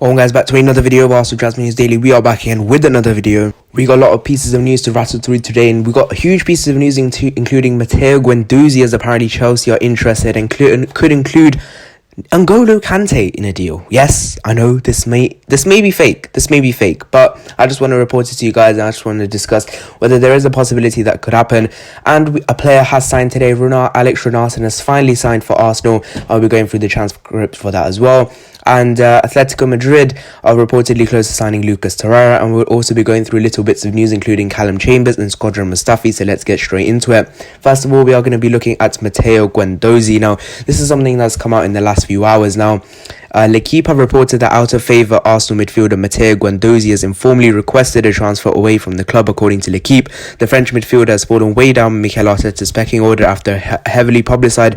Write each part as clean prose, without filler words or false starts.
Welcome guys back to another video of Arsenal Transfer News Daily. We are back again with another video. We got a lot of pieces of news to rattle through today, and we got huge pieces of news including Matteo Guendouzi, as apparently Chelsea are interested and could include N'Golo Kante in a deal. Yes, I know this may be fake. But I just want to report it to you guys, and I just want to discuss whether there is a possibility that could happen. And a player has signed today. Renard has finally signed for Arsenal. I'll be going through the transcript for that as well. And Atletico Madrid are reportedly close to signing Lucas Torreira, and we'll also be going through little bits of news including Callum Chambers and Squadron Mustafi, so let's get straight into it. First of all, we are going to be looking at Matteo Guendouzi. Now, this is something that's come out in the last few hours now. L'Equipe have reported that out of favour Arsenal midfielder Matteo Guendouzi has informally requested a transfer away from the club. According to L'Equipe, the French midfielder has fallen way down Mikel Arteta's pecking order after a heavily publicised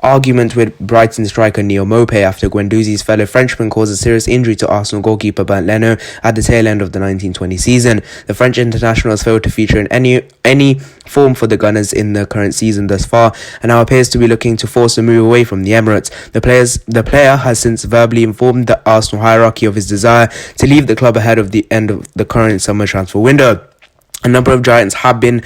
argument with Brighton striker Neil Maupay after Guendouzi's fellow Frenchman caused a serious injury to Arsenal goalkeeper Bernd Leno at the tail end of the 1920 season. The French international has failed to feature in any form for the Gunners in the current season thus far, and now appears to be looking to force a move away from the Emirates. The player has since verbally informed the Arsenal hierarchy of his desire to leave the club ahead of the end of the current summer transfer window. A number of giants have been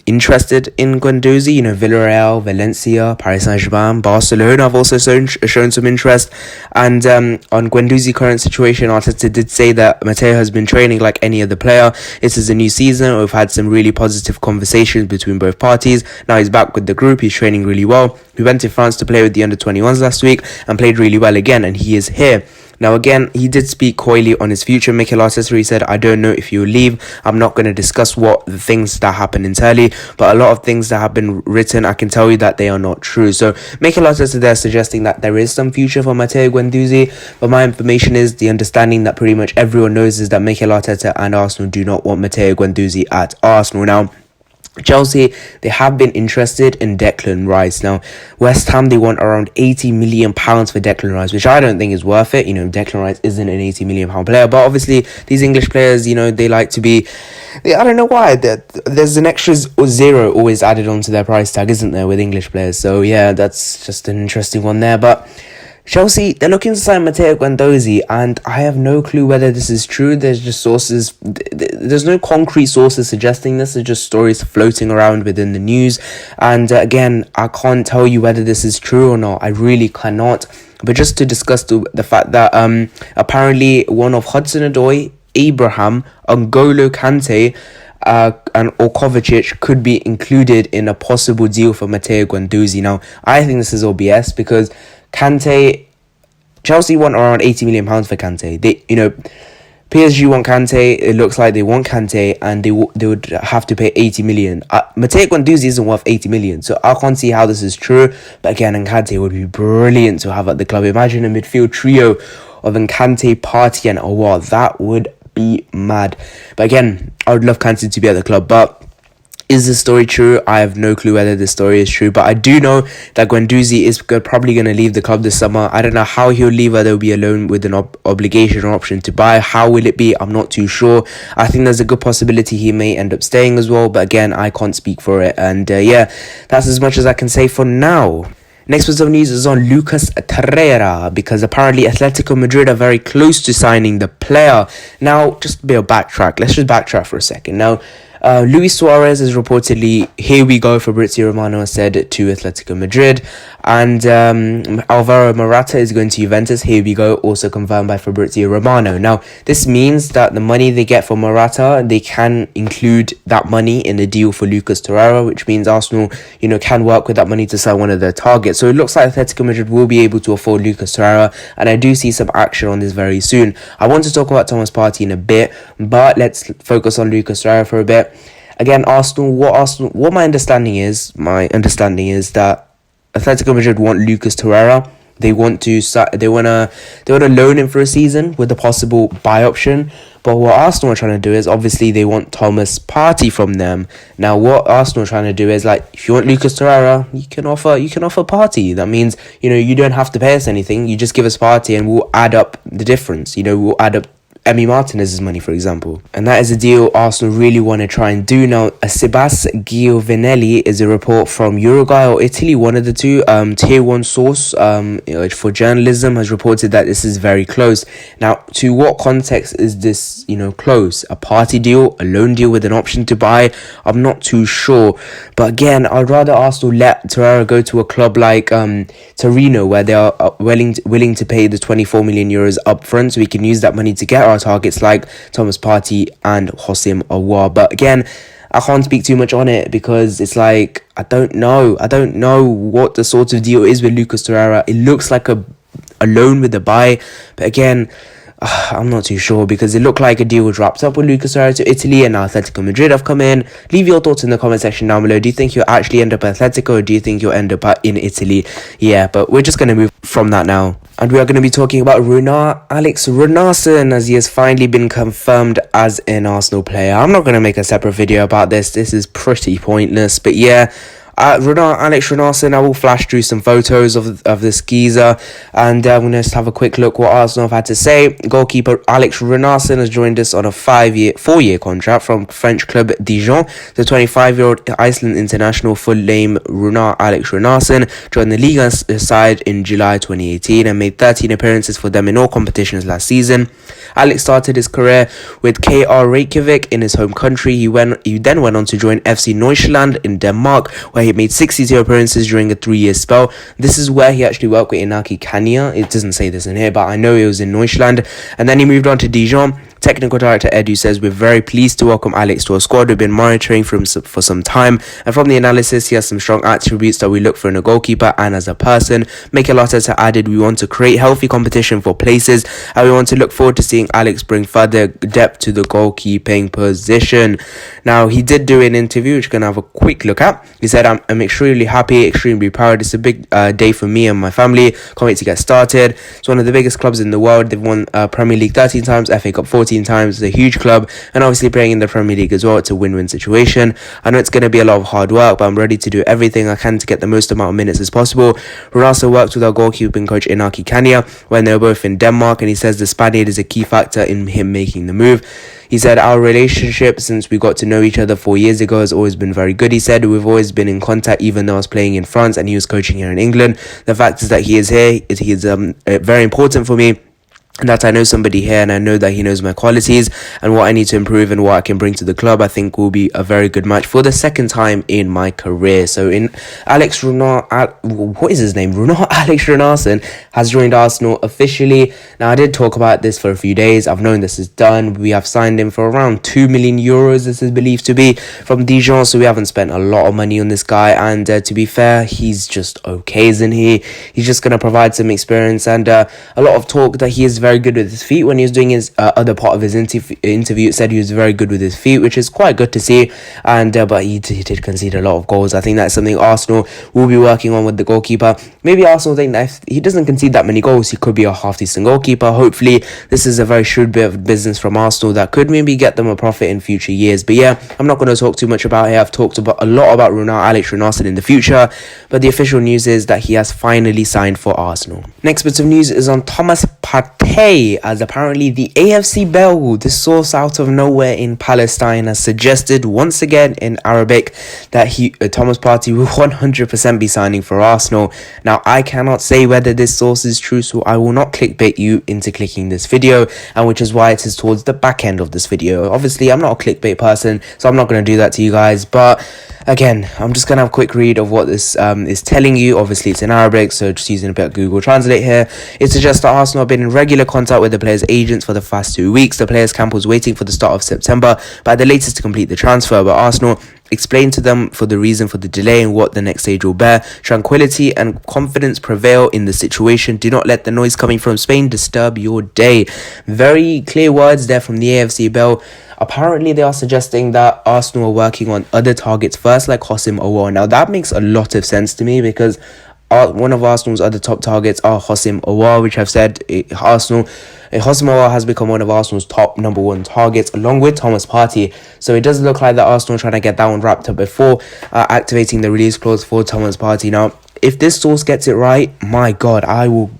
interested in Guendouzi. Villarreal, Valencia, Paris Saint-Germain, Barcelona have also shown some interest. And on Guendouzi's current situation, Arteta did say that Matteo has been training like any other player. This is a new season. We've had some really positive conversations between both parties. Now he's back with the group. He's training really well. We went to France to play with the under-21s last week and played really well again, and he is here. Now again, he did speak coyly on his future. Mikel Arteta, he said, "I don't know if he will leave. I'm not going to discuss what the things that happen entirely, but a lot of things that have been written, I can tell you that they are not true." So Mikel Arteta there suggesting that there is some future for Matteo Guendouzi, but my information is the understanding that pretty much everyone knows is that Mikel Arteta and Arsenal do not want Matteo Guendouzi at Arsenal. Now, Chelsea, they have been interested in Declan Rice. Now, West Ham, they want around £80 million for Declan Rice, which I don't think is worth it. Declan Rice isn't an £80 million player, but obviously these English players, they like to be, I don't know why, there's an extra zero always added onto their price tag, isn't there, with English players? So yeah, that's just an interesting one there. But Chelsea, they're looking to sign Matteo Guendouzi, and I have no clue whether this is true. There's just sources, there's no concrete sources suggesting this. There's just stories floating around within the news, and again, I can't tell you whether this is true or not. I really cannot. But just to discuss the fact that apparently one of Hudson-Odoi, Abraham, N'Golo Kante, and Kovacic could be included in a possible deal for Matteo Guendouzi. Now, I think this is all BS because Kante, Chelsea want around £80 million for Kante. PSG want Kante. It looks like they want Kante, and they would have to pay 80 million. Matteo Guendouzi isn't worth 80 million, so I can't see how this is true. But again, Kante would be brilliant to have at the club. Imagine a midfield trio of Kante, Partey, and Awar. That would be mad. But again, I would love Kante to be at the club, but is this story true? I have no clue whether this story is true, but I do know that Guendouzi is probably going to leave the club this summer. I don't know how he'll leave, whether he'll be a loan with an obligation or option to buy. How will it be? I'm not too sure. I think there's a good possibility he may end up staying as well, but again, I can't speak for it. And yeah, that's as much as I can say for now. Next bit of news is on Lucas Torreira, because apparently Atletico Madrid are very close to signing the player. Now, just a bit of backtrack. Let's just backtrack for a second. Now, Luis Suarez is reportedly, here we go, Fabrizio Romano said to Atletico Madrid, and Alvaro Morata is going to Juventus, here we go, also confirmed by Fabrizio Romano. Now, this means that the money they get for Morata, they can include that money in the deal for Lucas Torreira, which means Arsenal, can work with that money to sign one of their targets. So it looks like Atletico Madrid will be able to afford Lucas Torreira, and I do see some action on this very soon. I want to talk about Thomas Partey in a bit, but let's focus on Lucas Torreira for a bit. Again, what my understanding is that Atletico Madrid want Lucas Torreira. They want to loan him for a season with a possible buy option. But what Arsenal are trying to do is, obviously, they want Thomas Partey from them. Now, what Arsenal are trying to do is, if you want Lucas Torreira, you can offer Partey. That means, you don't have to pay us anything. You just give us Partey and we'll add up the difference. We'll add up Emi Martinez's money, for example. And that is a deal Arsenal really want to try and do. Now, Sebastian Giovinelli is a report from Uruguay or Italy, one of the two. Tier 1 source for journalism has reported that this is very close. Now, to what context is this, close? A party deal, a loan deal with an option to buy? I'm not too sure. But again, I'd rather Arsenal let Torreira go to a club like Torino, where they are willing to pay the 24 million euros up front, so we can use that money to get our targets like Thomas Partey and Houssem Aouar. But again, I can't speak too much on it because it's like, I don't know what the sort of deal is with Lucas Torreira. It looks like a loan with a buy, but again, I'm not too sure because it looked like a deal was wrapped up with Lucas Torreira to Italy, and now Atletico Madrid have come in. Leave your thoughts in the comment section down below. Do you think you'll actually end up at Atletico, or do you think you'll end up in Italy? Yeah, but we're just going to move from that now. And we are going to be talking about Renard Alex Renarson, as he has finally been confirmed as an Arsenal player. I'm not going to make a separate video about this. This is pretty pointless, but yeah. Alex Renarson, I will flash through some photos of this geezer, and I'm going to just have a quick look what Arsenal have had to say. Goalkeeper Alex Renarson has joined us on a 4-year contract from French club Dijon. The 25-year-old Iceland international, full name Renard Alex Renarson, joined the Liga side in July 2018 and made 13 appearances for them in all competitions last season. Alex started his career with KR Reykjavik in his home country. He then went on to join FC Nordsjælland in Denmark, where he made 62 appearances during a 3-year spell. This is where he actually worked with Inaki Kanya. It doesn't say this in here, but I know it was in Nordsjælland. And then he moved on to Dijon. Technical director Edu says, "We're very pleased to welcome Alex to our squad. We've been monitoring for him for some time, and from the analysis, he has some strong attributes that we look for in a goalkeeper and as a person." Mikel Arteta added, "We want to create healthy competition for places, and we want to look forward to seeing Alex bring further depth to the goalkeeping position." Now, he did do an interview, which we're going to have a quick look at. He said, I'm extremely happy, extremely proud. It's a big day for me and my family. Can't wait to get started. It's one of the biggest clubs in the world. They've won Premier League 13 times, FA Cup 14 times. It's a huge club, and obviously playing in the Premier League as well. It's a win-win situation. I know it's going to be a lot of hard work, but I'm ready to do everything I can to get the most amount of minutes as possible. Ronaldo worked with our goalkeeping coach Inaki Kanya when they were both in Denmark, and he says the Spaniard is a key factor in him making the move. He said, "Our relationship since we got to know each other 4 years ago has always been very good." He said, "We've always been in contact even though I was playing in France and he was coaching here in England. The fact is that he is here. He is very important for me, and that I know somebody here, and I know that he knows my qualities and what I need to improve and what I can bring to the club. I think will be a very good match for the second time in my career." So in Renard Alex Renarson has joined Arsenal officially. Now, I did talk about this for a few days. I've known this is done. We have signed him for around 2 million euros, this is believed to be, from Dijon, so we haven't spent a lot of money on this guy, and to be fair, he's just okay, isn't he? He's just going to provide some experience, and a lot of talk that he is very good with his feet. When he was doing his other part of his interview, it said he was very good with his feet, which is quite good to see, and but he did concede a lot of goals. I think that's something Arsenal will be working on with the goalkeeper. Maybe Arsenal think that if he doesn't concede that many goals, he could be a half-decent goalkeeper. Hopefully, this is a very shrewd bit of business from Arsenal that could maybe get them a profit in future years. But yeah, I'm not going to talk too much about it. I've talked about a lot about Alex Renarson in the future, but the official news is that he has finally signed for Arsenal. Next bit of news is on Thomas Partey, as apparently the AFC Bell, the source out of nowhere in Palestine, has suggested once again in Arabic that Thomas Partey will 100% be signing for Arsenal. Now, I cannot say whether this source is true, so I will not clickbait you into clicking this video, and which is why it is towards the back end of this video. Obviously, I'm not a clickbait person, so I'm not going to do that to you guys, but again, I'm just going to have a quick read of what this is telling you. Obviously, it's in Arabic, so just using a bit of Google Translate here. It suggests that Arsenal have been in regular contact with the players' agents for the past 2 weeks. The players' camp was waiting for the start of September, but at the latest to complete the transfer. But Arsenal explained to them for the reason for the delay and what the next stage will bear. Tranquility and confidence prevail in the situation. Do not let the noise coming from Spain disturb your day. Very clear words there from the AFC Bell. Apparently, they are suggesting that Arsenal are working on other targets first, like Houssem Aouar. Now, that makes a lot of sense to me because one of Arsenal's other top targets are Houssem Aouar, which I've said Houssem Aouar has become one of Arsenal's top number 1 targets, along with Thomas Partey. So it does look like that Arsenal are trying to get that one wrapped up before activating the release clause for Thomas Partey. Now, if this source gets it right, my God, I will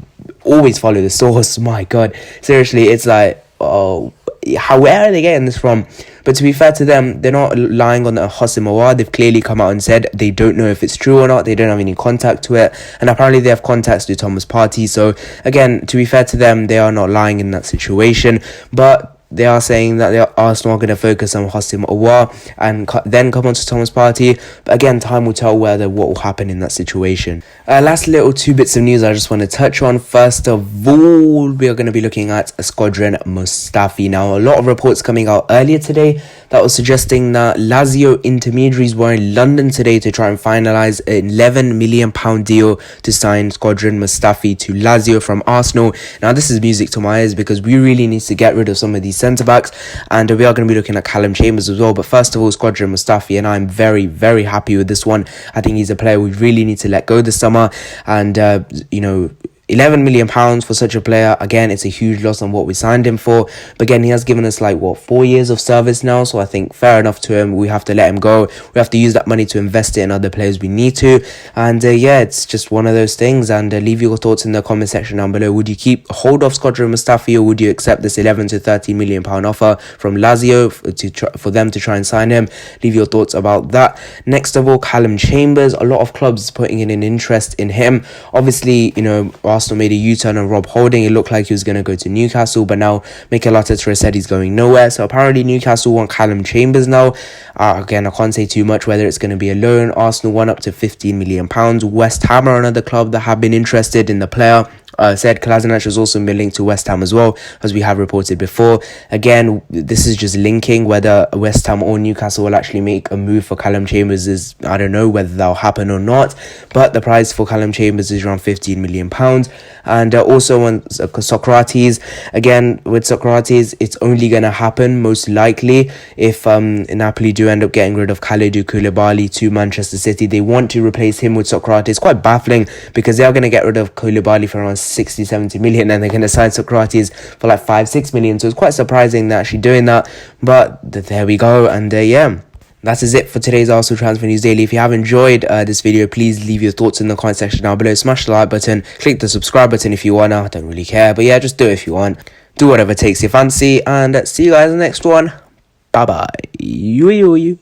always follow the source. My God, seriously, it's like, oh, where are they getting this from? But to be fair to them, they're not lying on the HJ90. They've clearly come out and said they don't know if it's true or not. They don't have any contact to it. And apparently they have contacts to Thomas Partey. So again, to be fair to them, they are not lying in that situation. But they are saying that Arsenal are going to focus on HJ90 and then come on to Thomas Partey. But again, time will tell what will happen in that situation. Last little 2 bits of news I just want to touch on. First of all, we are going to be looking at Squadron Mustafi. Now, a lot of reports coming out earlier today that was suggesting that Lazio intermediaries were in London today to try and finalise an £11 million deal to sign Squadron Mustafi to Lazio from Arsenal. Now, this is music to my ears because we really need to get rid of some of these centre-backs, and we are going to be looking at Callum Chambers as well. But first of all, Squadron Mustafi, and I'm very, very happy with this one. I think he's a player we really need to let go this summer, and you know, £11 million for such a player, again, it's a huge loss on what we signed him for. But again, he has given us 4 years of service now, so I think fair enough to him. We have to let him go. We have to use that money to invest it in other players we need to. And yeah, it's just one of those things. And leave your thoughts in the comment section down below. Would you keep hold of Squadron Mustafi, or would you accept this 11 to 13 million pound offer from Lazio for them to try and sign him? Leave your thoughts about that. Next of all, Callum Chambers. A lot of clubs putting in an interest in him. Obviously, you know, Arsenal made a U-turn on Rob Holding. It looked like he was going to go to Newcastle, but now Mikel Arteta said he's going nowhere. So apparently Newcastle want Callum Chambers now. Again, I can't say too much whether it's going to be a loan. Arsenal won up to £15 million. West Ham are another club that have been interested in the player. Said Kolasinac was also been linked to West Ham as well, as we have reported before. Again, this is just linking. Whether West Ham or Newcastle will actually make a move for Callum Chambers is, I don't know whether that'll happen or not. But the price for Callum Chambers is around £15 million. And also on Socrates, again, with Socrates, it's only going to happen most likely if Napoli do end up getting rid of Kalidou Koulibaly to Manchester City. They want to replace him with Socrates. Quite baffling, because they are going to get rid of Koulibaly for around 60-70 million, and they're going to sign Socrates for 5-6 million. So it's quite surprising they're actually doing that. But there we go. And yeah, that is it for today's Arsenal Transfer News Daily. If you have enjoyed this video, please leave your thoughts in the comment section down below. Smash the like button, click the subscribe button if you want. I don't really care, but yeah, just do it if you want. Do whatever takes your fancy, and see you guys in the next one. Bye bye. You.